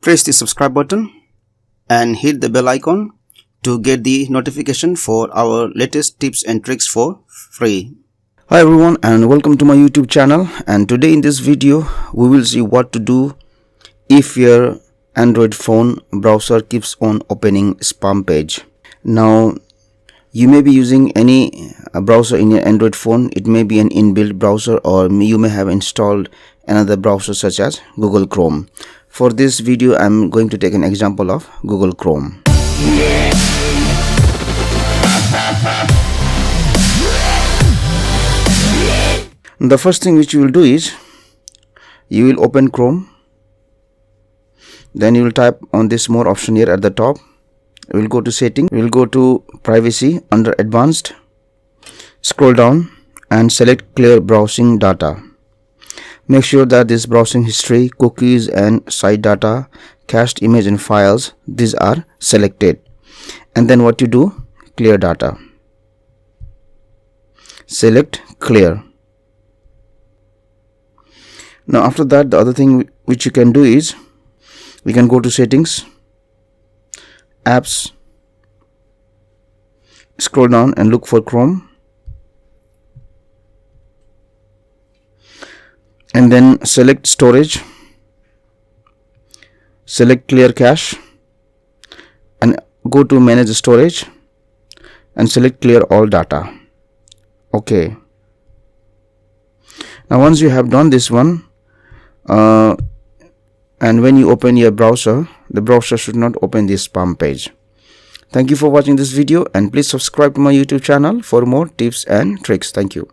press the subscribe button and hit the bell icon to get the notification for our latest tips and tricks for free. Hi everyone, and welcome to my YouTube channel. And today in this video we will see what to do if your Android phone browser keeps on opening spam page. Now you may be using any browser in your Android phone. It may be an inbuilt browser, or you may have installed another browser such as Google Chrome. For this video I'm going to take an example of Google Chrome. The first thing which you will do is you will open Chrome. Then you will type on this more option here at the top. We will go to settings, we will go to privacy. Under advanced, scroll down and select clear browsing data. Make sure that this browsing history, cookies and site data, cached image and files, these are selected. And then what you do, clear data. Select clear. Now after that, the other thing which you can do is we can go to settings, apps, scroll down and look for Chrome, and then select storage, select clear cache and go to manage storage and select clear all data. Okay, now once you have done this one, and when you open your browser, the browser should not open this spam page. Thank you for watching this video, and please subscribe to my YouTube channel for more tips and tricks. Thank you.